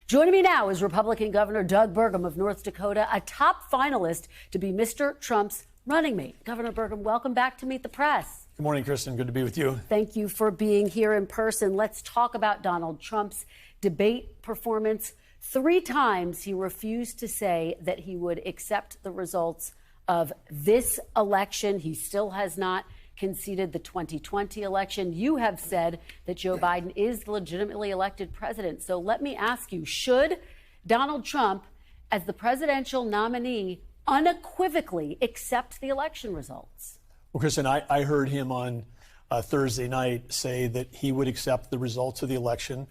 Joining me now is Republican Governor Doug Burgum of North Dakota, a top finalist to be Mr. Trump's running mate. Governor Burgum, welcome back to Meet the Press. Good morning, Kristen. Good to be with you. Thank you for being here in person. Let's talk about Donald Trump's debate performance. 3 times he refused to say that he would accept the results of this election. He still has not conceded the 2020 election. You have said that Joe Biden is the legitimately elected president. So let me ask you, should Donald Trump, as the presidential nominee, unequivocally accept the election results? Well, Kristen, I heard him on Thursday night say that he would accept the results of the election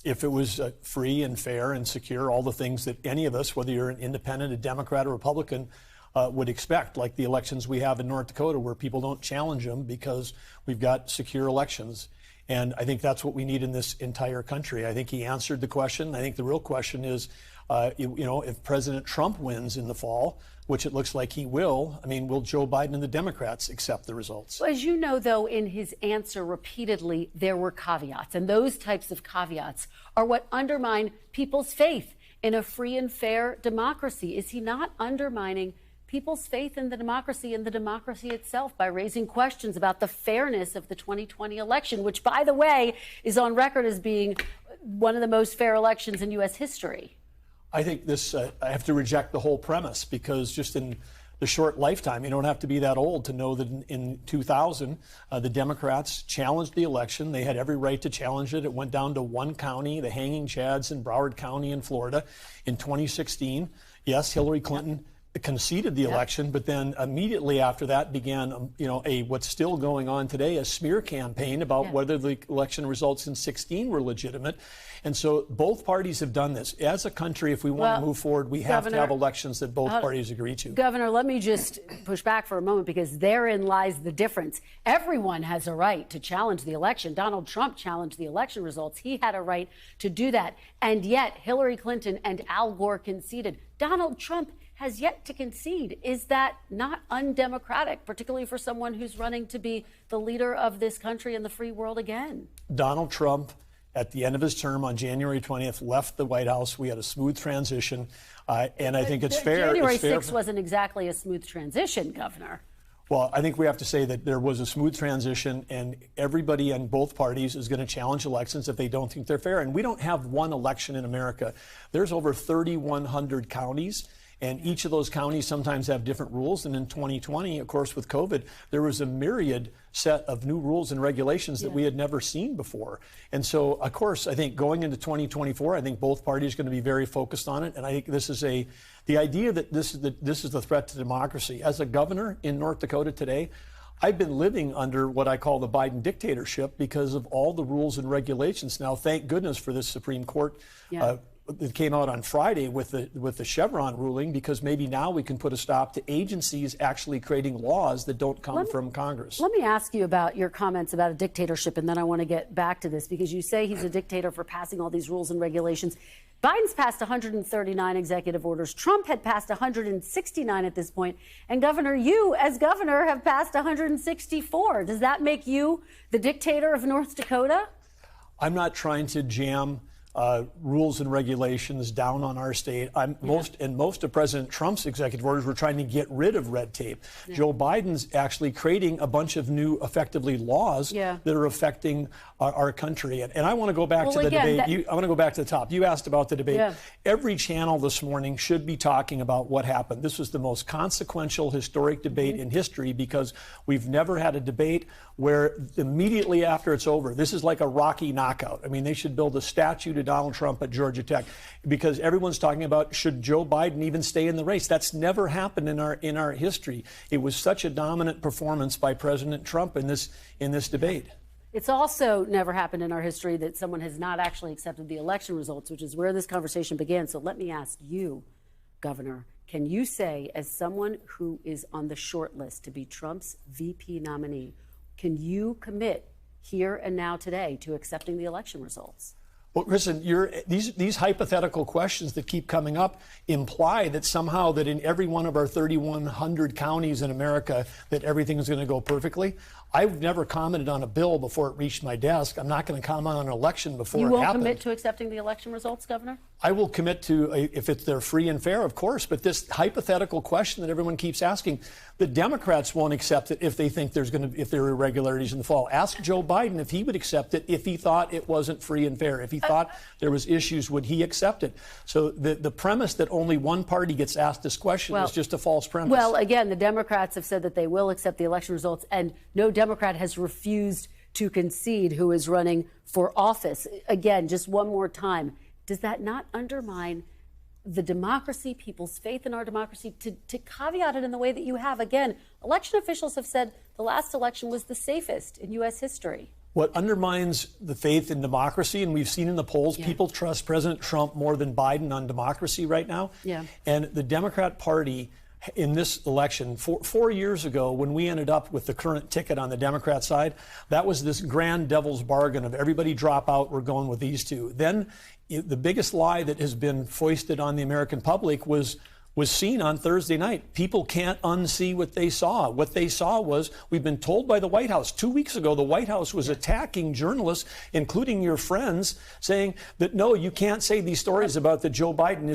if it was free and fair and secure, all the things that any of us, whether you're an independent, a Democrat, or Republican, would expect, like the elections we have in North Dakota, where people don't challenge them because we've got secure elections. And I think that's what we need in this entire country. I think he answered the question. I think the real question is, if President Trump wins in the fall, which it looks like he will, will Joe Biden and the Democrats accept the results? Well, as you know, though, in his answer repeatedly, there were caveats. And those types of caveats are what undermine people's faith in a free and fair democracy. Is he not undermining people's faith in the democracy and the democracy itself by raising questions about the fairness of the 2020 election, which, by the way, is on record as being one of the most fair elections in U.S. history? I think this, I have to reject the whole premise, because just in the short lifetime, you don't have to be that old to know that in 2000, the Democrats challenged the election. They had every right to challenge it. It went down to one county, the Hanging Chads in Broward County in Florida. In 2016, yes, Hillary Clinton conceded the election, but then immediately after that began, what's still going on today, a smear campaign about whether the election results in 2016 were legitimate. And so both parties have done this. As a country, if we want to move forward, we have to have elections that both parties agree to. Governor, let me just push back for a moment, because therein lies the difference. Everyone has a right to challenge the election. Donald Trump challenged the election results. He had a right to do that. And yet Hillary Clinton and Al Gore conceded. Donald Trump has yet to concede. Is that not undemocratic, particularly for someone who's running to be the leader of this country and the free world again? Donald Trump, at the end of his term on January 20th, left the White House. We had a smooth transition, and I think it's fair. January 6th wasn't exactly a smooth transition, Governor. Well, I think we have to say that there was a smooth transition, and everybody on both parties is going to challenge elections if they don't think they're fair. And we don't have one election in America. There's over 3,100 counties. And each of those counties sometimes have different rules. And in 2020, of course, with COVID, there was a myriad set of new rules and regulations that we had never seen before. And so, of course, I think going into 2024, I think both parties are going to be very focused on it. And I think this is the idea that this is the threat to democracy. As a governor in North Dakota today, I've been living under what I call the Biden dictatorship because of all the rules and regulations. Now, thank goodness for this Supreme Court that came out on Friday with the Chevron ruling, because maybe now we can put a stop to agencies actually creating laws that don't come from Congress. Let me ask you about your comments about a dictatorship, and then I want to get back to this, because you say he's a dictator for passing all these rules and regulations. Biden's passed 139 executive orders. Trump had passed 169 at this point. And Governor, you, as governor, have passed 164. Does that make you the dictator of North Dakota? I'm not trying to jam rules and regulations down on our state. Most of President Trump's executive orders were trying to get rid of red tape. Joe Biden's actually creating a bunch of new, effectively, laws that are affecting our country. And I want to go back to the debate. I want to go back to the top. You asked about the debate. Every channel this morning should be talking about what happened. This was the most consequential, historic debate in history, because we've never had a debate where immediately after it's over, this is like a Rocky knockout. They should build a statue to Donald Trump at Georgia Tech, because everyone's talking about, should Joe Biden even stay in the race? That's never happened in our history. It was such a dominant performance by President Trump in this debate. It's also never happened in our history that someone has not actually accepted the election results, which is where this conversation began. So let me ask you, Governor, can you say, as someone who is on the short list to be Trump's VP nominee, can you commit here and now today to accepting the election results? Well, listen, these hypothetical questions that keep coming up imply that somehow that in every one of our 3,100 counties in America that everything is going to go perfectly. I've never commented on a bill before it reached my desk. I'm not going to comment on an election before it happened. You won't commit to accepting the election results, Governor? I will commit to if they're free and fair, of course. But this hypothetical question that everyone keeps asking, the Democrats won't accept it if they think if there are irregularities in the fall. Ask Joe Biden if he would accept it if he thought it wasn't free and fair. If he thought there was issues, would he accept it? So the premise that only one party gets asked this question is just a false premise. Well, again, the Democrats have said that they will accept the election results, and no Democrat has refused to concede who is running for office. Again, just one more time. Does that not undermine the democracy, people's faith in our democracy, to caveat it in the way that you have? Again, election officials have said the last election was the safest in U.S. history. What undermines the faith in democracy, and we've seen in the polls, people trust President Trump more than Biden on democracy right now. Yeah. And the Democrat Party in this election, 4 years ago, when we ended up with the current ticket on the Democrat side, that was this grand devil's bargain of everybody drop out, we're going with these two. Then the biggest lie that has been foisted on the American public was seen on Thursday night. People can't unsee what they saw. What they saw was, we've been told by the White House 2 weeks ago, the White House was attacking journalists, including your friends, saying that, no, you can't say these stories about that Joe Biden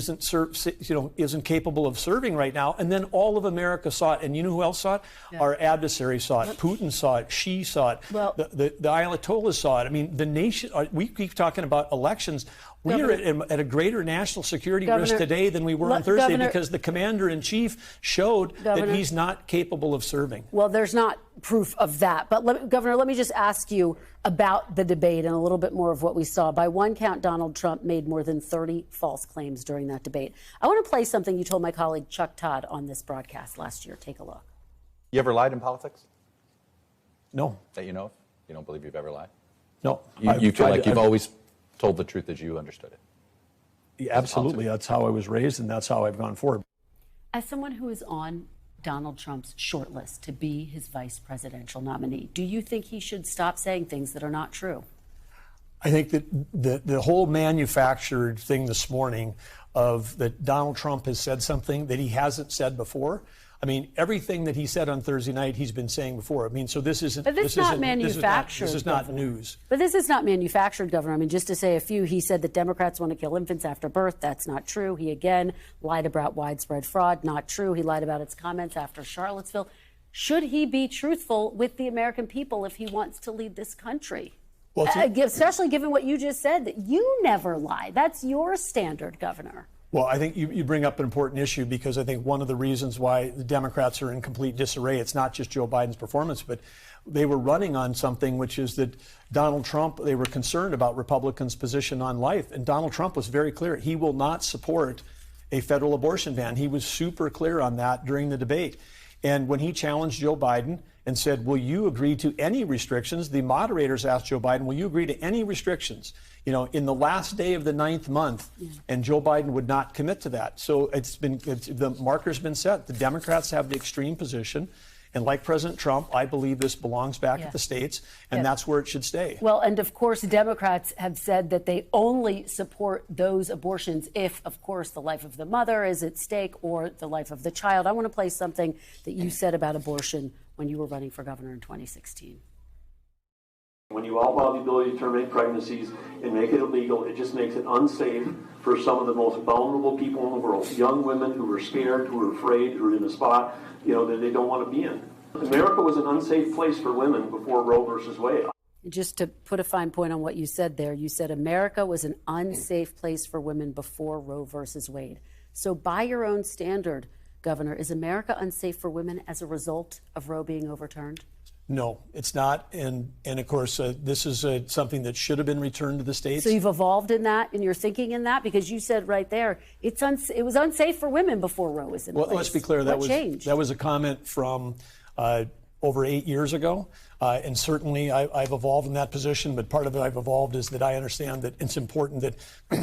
isn't capable of serving right now. And then all of America saw it. And you know who else saw it? Our adversaries saw it. Putin saw it. Xi saw it. Well, the Ayatollahs saw it. I mean, the nation, we keep talking about elections. We are at a greater national security risk today than we were on Thursday because the commander-in-chief showed that he's not capable of serving. Well, there's not proof of that. But, Governor, let me just ask you about the debate and a little bit more of what we saw. By one count, Donald Trump made more than 30 false claims during that debate. I want to play something you told my colleague Chuck Todd on this broadcast last year. Take a look. You ever lied in politics? No. That you know of? You don't believe you've ever lied? No. You feel like you've always told the truth as you understood it? Yeah, absolutely. That's how I was raised, and that's how I've gone forward. As someone who is on Donald Trump's shortlist to be his vice presidential nominee, do you think he should stop saying things that are not true? I think that the whole manufactured thing this morning of that Donald Trump has said something that he hasn't said before. I mean, everything that he said on Thursday night, he's been saying before. I mean, so this isn't. But this is not manufactured. This is not news. But this is not manufactured, Governor. I mean, just to say a few, he said that Democrats want to kill infants after birth. That's not true. He again lied about widespread fraud. Not true. He lied about its comments after Charlottesville. Should he be truthful with the American people if he wants to lead this country? Well, especially given what you just said, that you never lie. That's your standard, Governor. Well, I think you bring up an important issue because I think one of the reasons why the Democrats are in complete disarray, it's not just Joe Biden's performance, but they were running on something, which is that Donald Trump, they were concerned about Republicans' position on life. And Donald Trump was very clear. He will not support a federal abortion ban. He was super clear on that during the debate. And when he challenged Joe Biden and said, will you agree to any restrictions? The moderators asked Joe Biden, will you agree to any restrictions, in the last day of the 9th month? And Joe Biden would not commit to that. So the marker's been set. The Democrats have the extreme position. And like President Trump, I believe this belongs back at the states, and that's where it should stay. Well, and of course, Democrats have said that they only support those abortions if, of course, the life of the mother is at stake or the life of the child. I want to play something that you said about abortion when you were running for governor in 2016. When you outlaw the ability to terminate pregnancies and make it illegal, it just makes it unsafe for some of the most vulnerable people in the world. Young women who are scared, who are afraid, who are in a spot, that they don't want to be in. America was an unsafe place for women before Roe versus Wade. Just to put a fine point on what you said there, you said America was an unsafe place for women before Roe versus Wade. So by your own standard, Governor, is America unsafe for women as a result of Roe being overturned? No, it's not. And of course, this is something that should have been returned to the states. So you've evolved in that, in your thinking in that? Because you said right there, it was unsafe for women before Roe was in place. Well, let's be clear. That was a comment from over 8 years ago. And certainly I've evolved in that position, but part of it I've evolved is that I understand that it's important that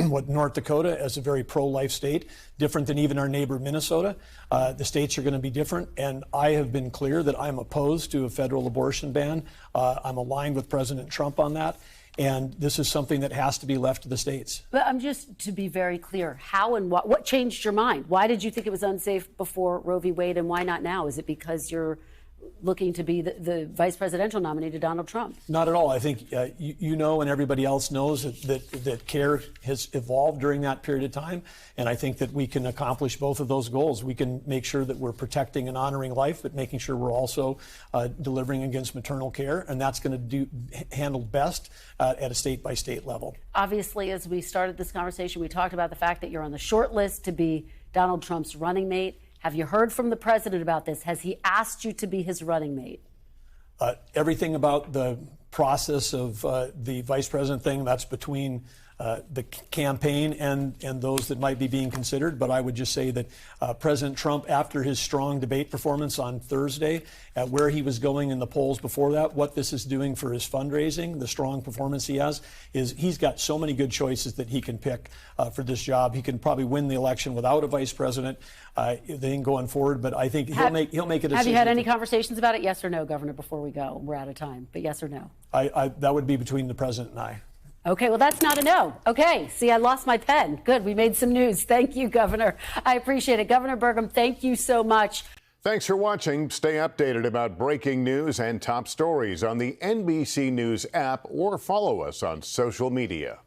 what North Dakota, as a very pro-life state, different than even our neighbor Minnesota, the states are going to be different. And I have been clear that I'm opposed to a federal abortion ban. I'm aligned with President Trump on that. And this is something that has to be left to the states. But I'm just to be very clear, how and what changed your mind? Why did you think it was unsafe before Roe v. Wade and why not now? Is it because you're looking to be the vice presidential nominee to Donald Trump. Not at all. I think you know, and everybody else knows that CARE has evolved during that period of time. And I think that we can accomplish both of those goals. We can make sure that we're protecting and honoring life, but making sure we're also delivering against maternal care. And that's going to be handled best at a state-by-state level. Obviously, as we started this conversation, we talked about the fact that you're on the short list to be Donald Trump's running mate. Have you heard from the president about this? Has he asked you to be his running mate? Everything about the process of the vice president thing, that's between the campaign and those that might be being considered. But I would just say that President Trump, after his strong debate performance on Thursday, at where he was going in the polls before that, what this is doing for his fundraising, the strong performance he has, is he's got so many good choices that he can pick for this job. He can probably win the election without a vice president thing going forward. But I think he'll make a decision. Have you had any conversations about it? Yes or no, Governor, before we go? We're out of time, but yes or no? That would be between the president and I. Okay, well, that's not a no. Okay, see, I lost my pen. Good, we made some news. Thank you, Governor. I appreciate it. Governor Burgum, thank you so much. Thanks for watching. Stay updated about breaking news and top stories on the NBC News app or follow us on social media.